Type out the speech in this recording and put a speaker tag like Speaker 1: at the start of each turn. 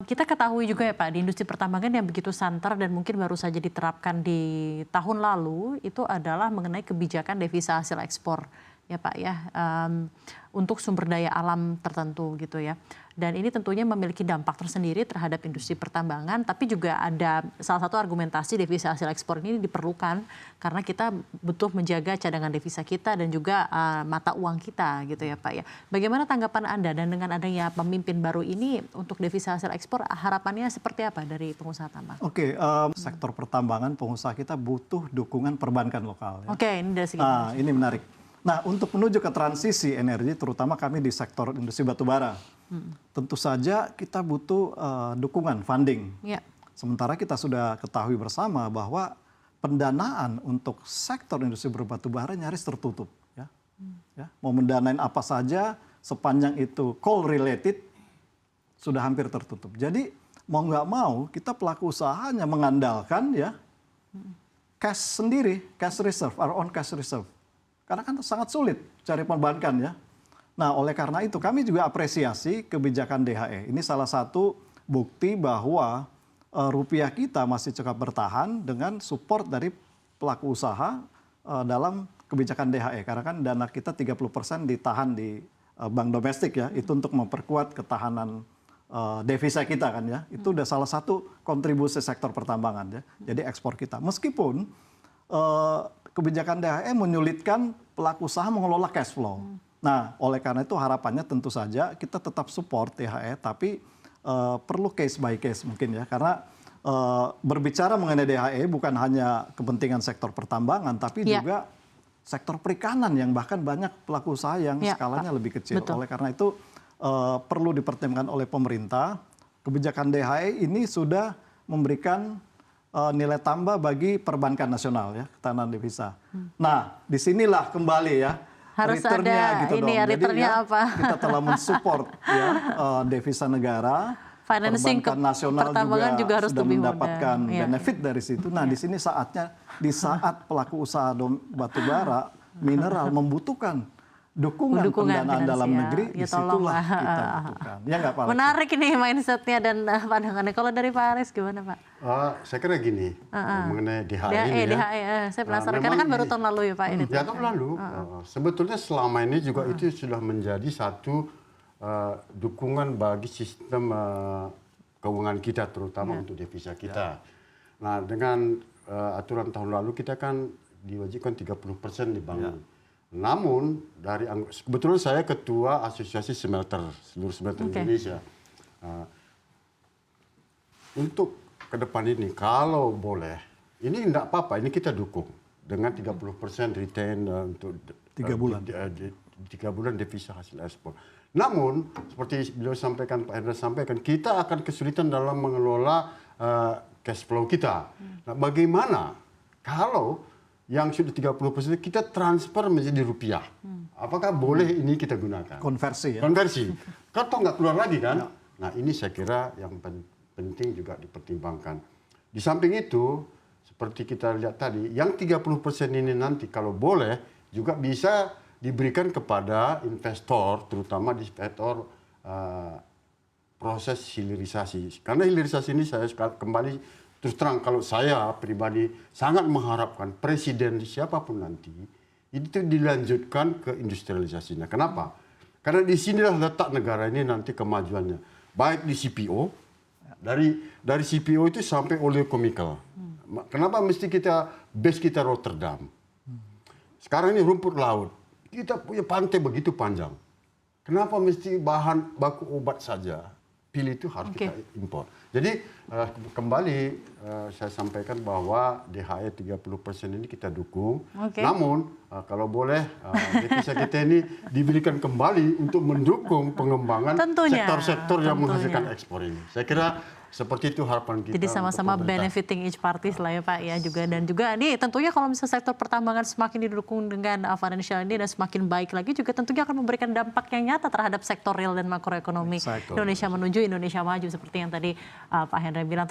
Speaker 1: Kita ketahui juga ya Pak, di industri pertambangan yang begitu santer dan mungkin baru saja diterapkan di tahun lalu, itu adalah mengenai kebijakan devisa hasil ekspor ya Pak ya, untuk sumber daya alam tertentu gitu ya. Dan ini tentunya memiliki dampak tersendiri terhadap industri pertambangan, tapi juga ada salah satu argumentasi devisa hasil ekspor ini diperlukan karena kita butuh menjaga cadangan devisa kita dan juga mata uang kita gitu ya Pak ya. Bagaimana tanggapan Anda dan dengan adanya pemimpin baru ini untuk devisa hasil ekspor, harapannya seperti apa dari pengusaha tambang?
Speaker 2: Oke, sektor pertambangan pengusaha kita butuh dukungan perbankan lokal. Ya.
Speaker 1: Oke, ini dari segi
Speaker 2: ini menarik. Nah, untuk menuju ke transisi energi, terutama kami di sektor industri batubara, tentu saja kita butuh dukungan funding.
Speaker 1: Ya.
Speaker 2: Sementara kita sudah ketahui bersama bahwa pendanaan untuk sektor industri batubara nyaris tertutup. Ya. Ya, mau mendanain apa saja sepanjang itu coal related sudah hampir tertutup. Jadi mau nggak mau kita pelaku usahanya mengandalkan ya cash sendiri, cash reserve, our own cash reserve. Karena kan sangat sulit cari perbankan ya. Nah, oleh karena itu kami juga apresiasi kebijakan DHE. Ini salah satu bukti bahwa rupiah kita masih cukup bertahan dengan support dari pelaku usaha dalam kebijakan DHE. Karena kan dana kita 30% ditahan di bank domestik ya. Itu untuk memperkuat ketahanan devisa kita kan ya. Itu udah salah satu kontribusi sektor pertambangan ya. Jadi ekspor kita. Meskipun kebijakan DHE menyulitkan pelaku usaha mengelola cash flow. Nah, oleh karena itu harapannya tentu saja kita tetap support DHE, tapi perlu case by case mungkin ya. Karena berbicara mengenai DHE bukan hanya kepentingan sektor pertambangan, tapi juga sektor perikanan yang bahkan banyak pelaku usaha yang skalanya lebih kecil.
Speaker 1: Betul.
Speaker 2: Oleh karena itu perlu dipertimbangkan oleh pemerintah. Kebijakan DHE ini sudah memberikan nilai tambah bagi perbankan nasional ya, ketahanan devisa. Nah, disinilah kembali ya
Speaker 1: harus
Speaker 2: returnnya
Speaker 1: ada
Speaker 2: gitu
Speaker 1: ini
Speaker 2: dong.
Speaker 1: ya, returnnya
Speaker 2: Jadi,
Speaker 1: apa?
Speaker 2: Kita telah mensupport ya devisa negara,
Speaker 1: Financing
Speaker 2: perbankan nasional juga
Speaker 1: harus
Speaker 2: sudah
Speaker 1: lebih
Speaker 2: mendapatkan
Speaker 1: mudah.
Speaker 2: benefit dari situ. Nah, di sini saatnya di saat pelaku usaha batubara, mineral membutuhkan dukungan pendanaan dalam negeri, disitulah kita butuhkan. Ya nggak Pak?
Speaker 1: Menarik ini mindsetnya dan pandangannya. Kalau dari Pak Aris gimana Pak?
Speaker 3: Saya kira gini, mengenai DHE ini ya.
Speaker 1: Saya penasaran, karena kan baru tahun lalu ya Pak ini.
Speaker 3: Ya tahun lalu, sebetulnya selama ini juga itu sudah menjadi satu dukungan bagi sistem keuangan kita, terutama untuk devisa kita. Nah, dengan aturan tahun lalu kita kan diwajibkan 30% dibangun. Namun kebetulan saya ketua Asosiasi Smelter seluruh smelter Indonesia. Untuk ke depan ini kalau boleh, ini tidak apa-apa, ini kita dukung dengan 30% retain untuk
Speaker 2: 3 bulan.
Speaker 3: 3 bulan devisa hasil ekspor. Namun seperti beliau sampaikan, Pak Hendra sampaikan, kita akan kesulitan dalam mengelola cash flow kita. Nah, bagaimana kalau yang sudah 30% kita transfer menjadi rupiah? Apakah boleh ini kita gunakan?
Speaker 2: Konversi ya?
Speaker 3: Konversi. Kan toh nggak keluar lagi kan? Nah, ini saya kira yang penting juga dipertimbangkan. Di samping itu, seperti kita lihat tadi, yang 30% ini nanti kalau boleh juga bisa diberikan kepada investor, terutama di sektor proses hilirisasi. Karena hilirisasi ini saya kembali terus terang, kalau saya pribadi sangat mengharapkan presiden siapapun nanti itu dilanjutkan ke industrialisasinya. Kenapa? Karena disinilah letak negara ini nanti kemajuannya. Baik di CPO, dari CPO itu sampai oleochemical. Kenapa mesti base kita Rotterdam? Sekarang ini rumput laut. Kita punya pantai begitu panjang. Kenapa mesti bahan baku obat saja? Pilih itu harus kita impor. Jadi kembali saya sampaikan bahwa DHE 30% ini kita dukung. Namun kalau boleh devisa kita ini diberikan kembali untuk mendukung pengembangan sektor-sektor yang menghasilkan ekspor ini. Saya kira seperti itu harapan kita.
Speaker 1: Jadi sama-sama benefiting each parties lah ya Pak ya juga. Dan juga ini tentunya kalau misalnya sektor pertambangan semakin didukung dengan financial ini dan semakin baik lagi juga tentunya akan memberikan dampak yang nyata terhadap sektor real dan makroekonomi Indonesia menuju Indonesia maju seperti yang tadi Pak Hendra bilang.